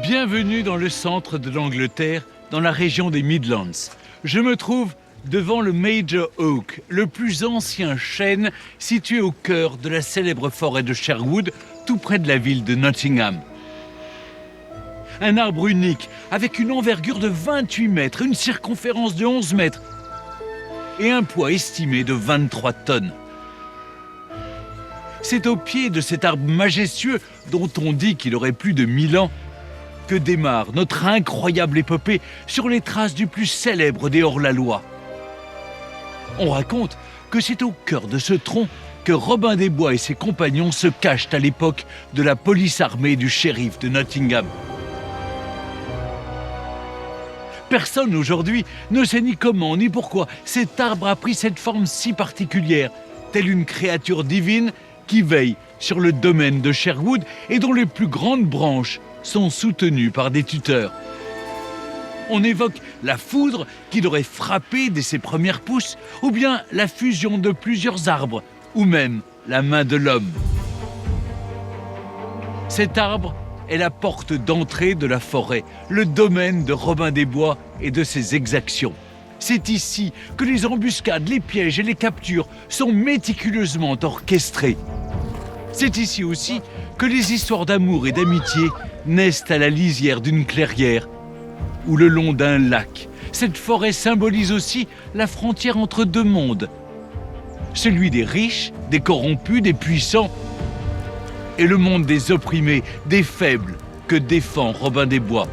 Bienvenue dans le centre de l'Angleterre, dans la région des Midlands. Je me trouve devant le Major Oak, le plus ancien chêne situé au cœur de la célèbre forêt de Sherwood, tout près de la ville de Nottingham. Un arbre unique, avec une envergure de 28 mètres, une circonférence de 11 mètres et un poids estimé de 23 tonnes. C'est au pied de cet arbre majestueux, dont on dit qu'il aurait plus de 1000 ans, que démarre notre incroyable épopée sur les traces du plus célèbre des hors-la-loi. On raconte que c'est au cœur de ce tronc que Robin des Bois et ses compagnons se cachent à l'époque de la police armée du shérif de Nottingham. Personne aujourd'hui ne sait ni comment ni pourquoi cet arbre a pris cette forme si particulière, telle une créature divine qui veille sur le domaine de Sherwood et dont les plus grandes branches sont soutenues par des tuteurs. On évoque la foudre qui l'aurait frappé dès ses premières pousses, ou bien la fusion de plusieurs arbres, ou même la main de l'homme. Cet arbre est la porte d'entrée de la forêt, le domaine de Robin des Bois et de ses exactions. C'est ici que les embuscades, les pièges et les captures sont méticuleusement orchestrés. C'est ici aussi que les histoires d'amour et d'amitié naissent à la lisière d'une clairière ou le long d'un lac. Cette forêt symbolise aussi la frontière entre deux mondes, celui des riches, des corrompus, des puissants, et le monde des opprimés, des faibles, que défend Robin des Bois.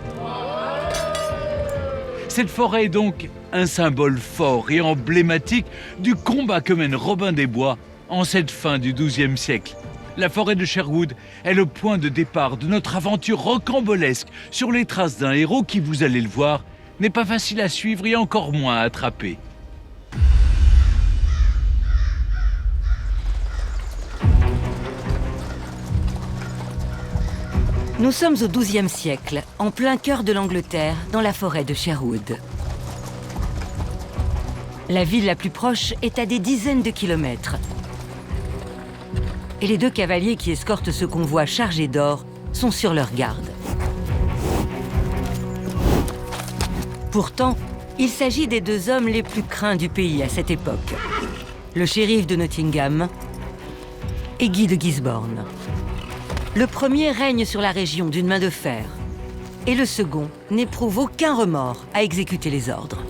Cette forêt est donc un symbole fort et emblématique du combat que mène Robin des Bois en cette fin du XIIe siècle. La forêt de Sherwood est le point de départ de notre aventure rocambolesque sur les traces d'un héros qui, vous allez le voir, n'est pas facile à suivre et encore moins à attraper. Nous sommes au XIIe siècle, en plein cœur de l'Angleterre, dans la forêt de Sherwood. La ville la plus proche est à des dizaines de kilomètres. Et les deux cavaliers qui escortent ce convoi chargé d'or sont sur leur garde. Pourtant, il s'agit des deux hommes les plus craints du pays à cette époque. Le shérif de Nottingham et Guy de Gisborne. Le premier règne sur la région d'une main de fer, et le second n'éprouve aucun remords à exécuter les ordres.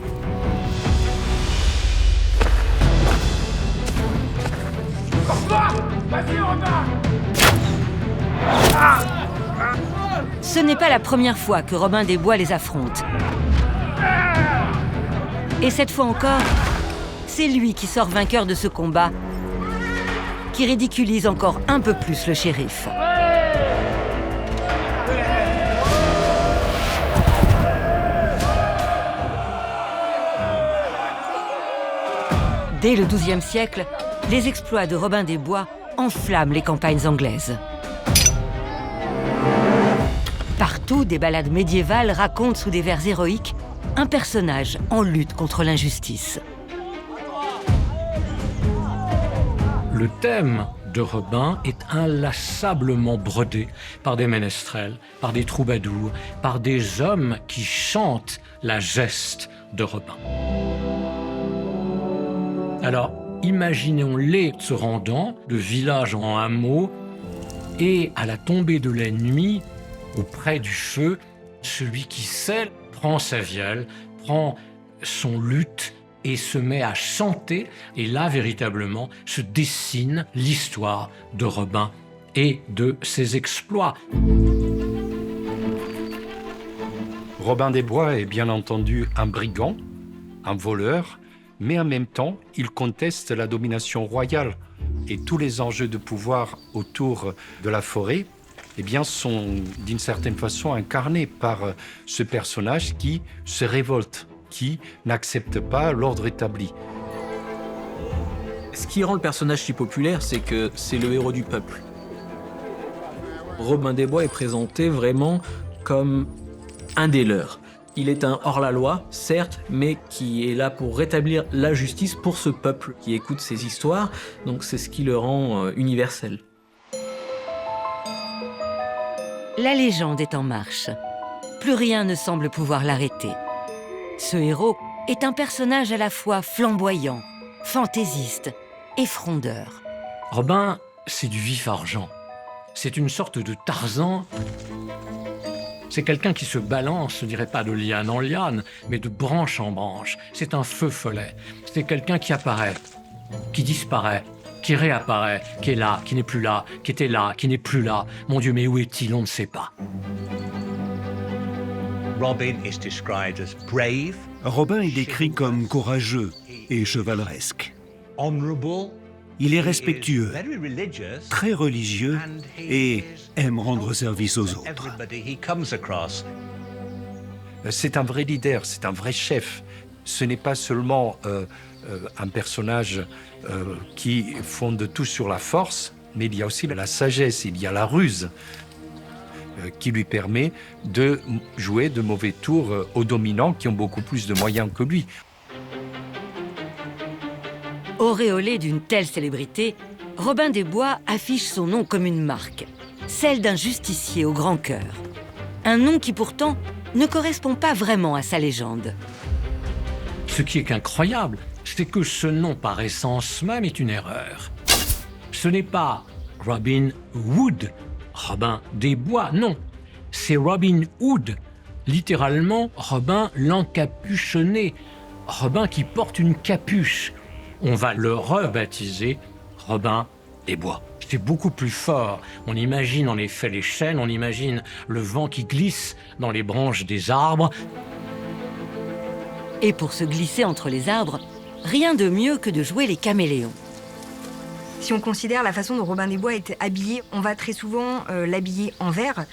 Ce n'est pas la première fois que Robin des Bois les affronte. Et cette fois encore, c'est lui qui sort vainqueur de ce combat, qui ridiculise encore un peu plus le shérif. Dès le XIIe siècle, les exploits de Robin des Bois enflamment les campagnes anglaises. Partout, des ballades médiévales racontent sous des vers héroïques un personnage en lutte contre l'injustice. Le thème de Robin est inlassablement brodé par des ménestrels, par des troubadours, par des hommes qui chantent la geste de Robin. Alors, imaginons-les se rendant de village en hameau et à la tombée de la nuit, auprès du feu, celui qui sait prend sa vielle, prend son luth et se met à chanter. Et là, véritablement, se dessine l'histoire de Robin et de ses exploits. Robin des Bois est bien entendu un brigand, un voleur, mais en même temps, il conteste la domination royale. Et tous les enjeux de pouvoir autour de la forêt sont d'une certaine façon incarnés par ce personnage qui se révolte, qui n'accepte pas l'ordre établi. Ce qui rend le personnage si populaire, c'est que c'est le héros du peuple. Robin des Bois est présenté vraiment comme un des leurs. Il est un hors-la-loi, certes, mais qui est là pour rétablir la justice pour ce peuple qui écoute ses histoires, donc c'est ce qui le rend universel. La légende est en marche. plus rien ne semble pouvoir l'arrêter. Ce héros est un personnage à la fois flamboyant, fantaisiste et frondeur. Robin, c'est du vif argent. C'est une sorte de Tarzan. C'est quelqu'un qui se balance, je dirais pas de liane en liane, mais de branche en branche. C'est un feu follet. C'est quelqu'un qui apparaît, qui disparaît, qui réapparaît, qui est là, qui n'est plus là, qui était là, qui n'est plus là. Mon Dieu, mais où est-il? On ne sait pas. Robin est décrit comme courageux et chevaleresque. Il est respectueux, très religieux et aime rendre service aux autres. C'est un vrai leader, c'est un vrai chef. Ce n'est pas seulement un personnage qui fonde tout sur la force, mais il y a aussi la sagesse, il y a la ruse qui lui permet de jouer de mauvais tours aux dominants qui ont beaucoup plus de moyens que lui. Auréolé d'une telle célébrité, Robin des Bois affiche son nom comme une marque, celle d'un justicier au grand cœur. Un nom qui pourtant ne correspond pas vraiment à sa légende. Ce qui est incroyable, c'est que ce nom par essence même est une erreur. Ce n'est pas Robin Hood, Robin des Bois, non. C'est Robin Hood, littéralement Robin l'encapuchonné, Robin qui porte une capuche. On va le rebaptiser Robin des Bois. C'est beaucoup plus fort. On imagine en effet les chênes, on imagine le vent qui glisse dans les branches des arbres. Et pour se glisser entre les arbres, rien de mieux que de jouer les caméléons. Si on considère la façon dont Robin des Bois est habillé, on va très souvent l'habiller en vert,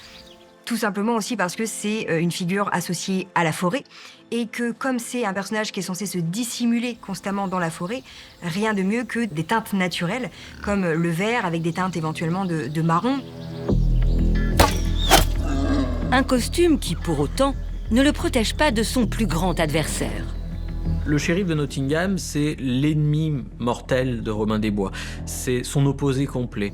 tout simplement aussi parce que c'est une figure associée à la forêt, et que comme c'est un personnage qui est censé se dissimuler constamment dans la forêt, rien de mieux que des teintes naturelles, comme le vert avec des teintes éventuellement de marron. Un costume qui, pour autant, ne le protège pas de son plus grand adversaire. Le shérif de Nottingham, c'est l'ennemi mortel de Robin des Bois. C'est son opposé complet.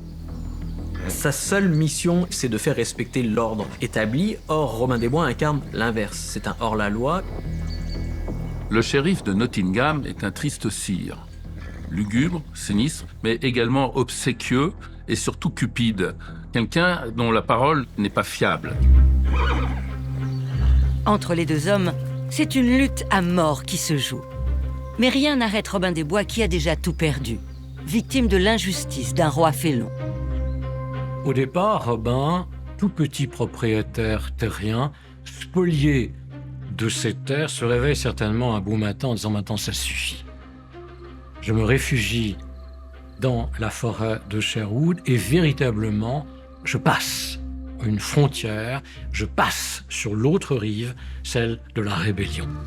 Sa seule mission, c'est de faire respecter l'ordre établi. Or, Robin des Bois incarne l'inverse. C'est un hors-la-loi. Le shérif de Nottingham est un triste sire. Lugubre, sinistre, mais également obséquieux et surtout cupide. Quelqu'un dont la parole n'est pas fiable. Entre les deux hommes, c'est une lutte à mort qui se joue. Mais rien n'arrête Robin des Bois qui a déjà tout perdu, victime de l'injustice d'un roi félon. Au départ, Robin, tout petit propriétaire terrien, spolié de ses terres, se réveille certainement un beau matin en disant « Maintenant, ça suffit. Je me réfugie dans la forêt de Sherwood et véritablement, je passe une frontière, je passe sur l'autre rive, celle de la rébellion. »